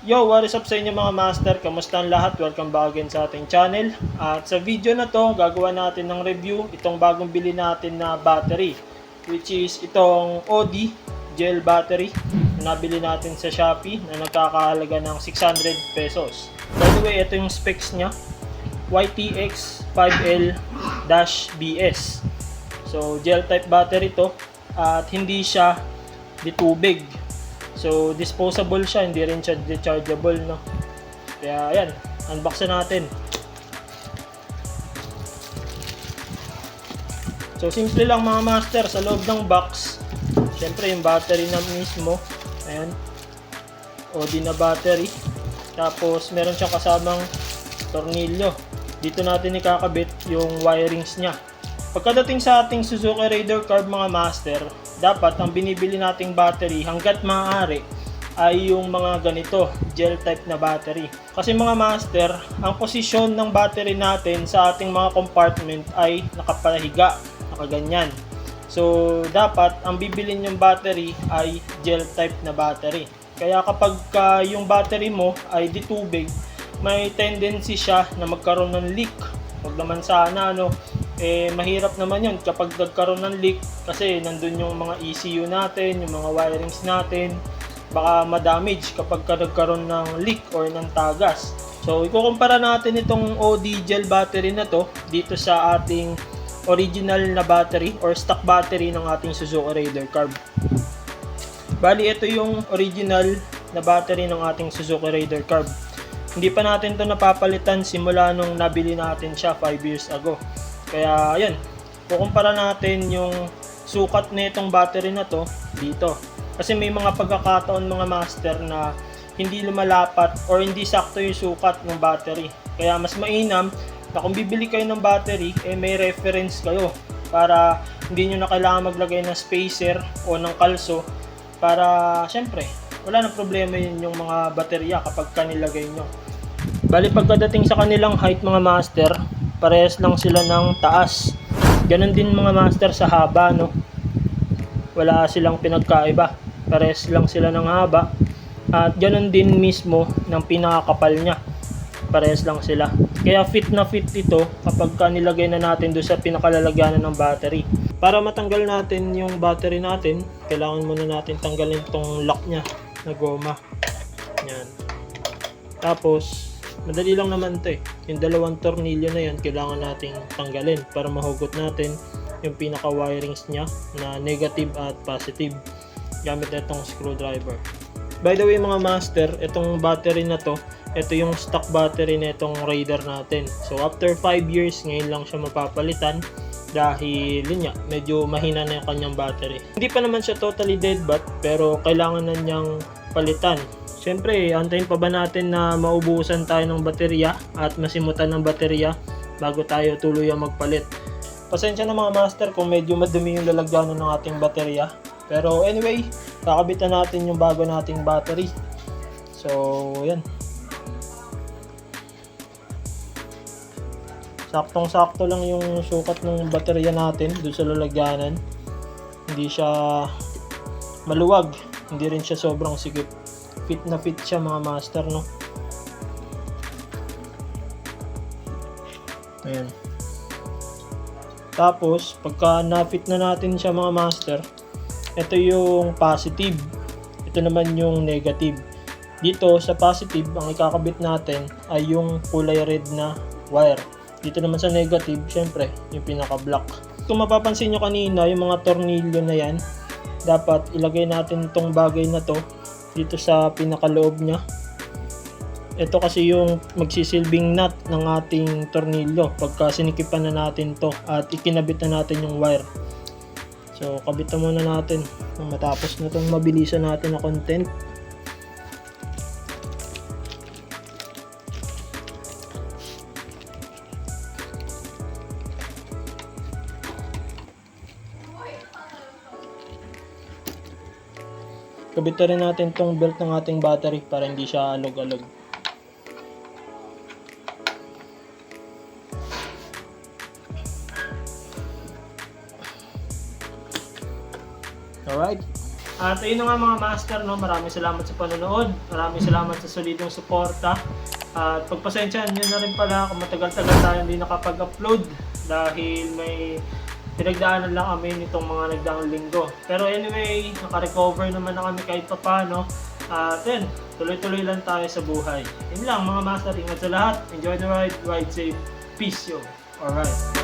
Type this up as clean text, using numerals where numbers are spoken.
Yo, what is up sa inyo mga master? Kamusta ang lahat? Welcome back again sa ating channel. At sa video na to, gagawa natin ng review itong bagong bili natin na battery, which is itong OD gel battery na nabili natin sa Shopee na nagkakahalaga ng 600 pesos. By the way, ito yung specs niya, YTX 5L-BS. So, gel type battery to at hindi siya di tubig. So, disposable siya, hindi rin siya rechargeable, no? Kaya, ayan, unboxin natin. So, simple lang mga master, sa loob ng box, syempre yung battery na mismo, ayan, OD na battery. Tapos, meron siyang kasamang tornilyo. Dito natin ikakabit yung wirings niya. Pagkadating sa ating Suzuki Raider Carb mga master, dapat ang binibili nating battery hanggat maaari ay yung mga ganito, gel type na battery. Kasi mga master, ang posisyon ng battery natin sa ating mga compartment ay nakapahiga, nakaganyan. So, dapat ang bibilin yung battery ay gel type na battery. Kaya kapag yung battery mo ay di tubig, may tendency siya na magkaroon ng leak. Huwag naman sana, mahirap naman yun kapag nagkaroon ng leak kasi nandun yung mga ECU natin, yung mga wirings natin, baka ma-damage kapag nagkaroon ng leak or ng tagas. So, ikukumpara natin itong OD gel battery na to dito sa ating original na battery or stock battery ng ating Suzuki Raider Carb. Bali, ito yung original na battery ng ating Suzuki Raider Carb. Hindi pa natin to napapalitan simula nung nabili natin siya 5 years ago. Kaya, ayan, kukumpara natin yung sukat na itong battery na to dito. Kasi may mga pagkakataon mga master na hindi lumalapat or hindi sakto yung sukat ng battery. Kaya mas mainam na kung bibili kayo ng battery, may reference kayo para hindi nyo na kailangan maglagay ng spacer o ng kalso para, syempre, wala nang problema yun yung mga baterya kapag kanilagay nyo. Bali, pagkadating sa kanilang height mga master, parehas lang sila ng taas. Ganon din mga master sa haba, no? Wala silang pinagkaiba. Parehas lang sila ng haba. At ganon din mismo ng pinakakapal niya. Parehas lang sila. Kaya fit na fit ito kapag nilagay na natin doon sa pinakalalagyanan ng battery. Para matanggal natin yung battery natin, kailangan muna natin tanggalin itong lock niya na goma. Yan. Tapos, madali lang naman ito eh. Yung dalawang tornilyo na yan, kailangan nating tanggalin para mahugot natin yung pinaka wirings niya na negative at positive gamit na itong screwdriver. By the way mga master, itong battery na to, ito yung stock battery na itong Raider natin. So after 5 years, ngayon lang siya mapapalitan dahil yun nga, medyo mahina na yung kanyang battery. Hindi pa naman siya totally dead bat, pero kailangan na niyang palitan. Siyempre, antayin pa ba natin na maubusan tayo ng baterya at masimutan ng baterya bago tayo tuluyang magpalit. Pasensya na mga master kung medyo madumi yung lalagyanan ng ating baterya. Pero anyway, kakabitan natin yung bago nating battery. So, yan. Saktong-sakto lang yung sukat ng baterya natin doon sa lalagyanan. Hindi siya maluwag, hindi rin siya sobrang sikip. Fit na fit siya mga master, no? Ayan. Tapos, pagka na-fit na natin siya mga master, ito yung positive. Ito naman yung negative. Dito sa positive, ang ikakabit natin ay yung kulay red na wire. Dito naman sa negative, syempre, yung pinaka-black. Kung mapapansin nyo kanina, yung mga tornilyo na yan, dapat ilagay natin itong bagay na to dito sa pinakaloob niya. Ito kasi yung magsisilbing nut ng ating tornilyo pagka sinikipan na natin to at ikinabit na natin yung wire. So kabitan muna natin matapos na itong mabilisan natin na content. Kabitan rin natin tong belt ng ating battery para hindi siya alog-alog. Alright. At ayun na nga mga master, no, maraming salamat sa panonood, maraming salamat sa solidong suporta. At pagpasensyahan nyo na rin pala kung matagal-tagal tayo hindi nakapag-upload dahil may pinagdaanan lang kami nitong mga nagdaang linggo. Pero anyway, naka-recover naman na kami kahit papano. At yun, tuloy-tuloy lang tayo sa buhay. Yun lang mga master, ingat sa lahat, enjoy the ride, ride safe, peace yo. Alright.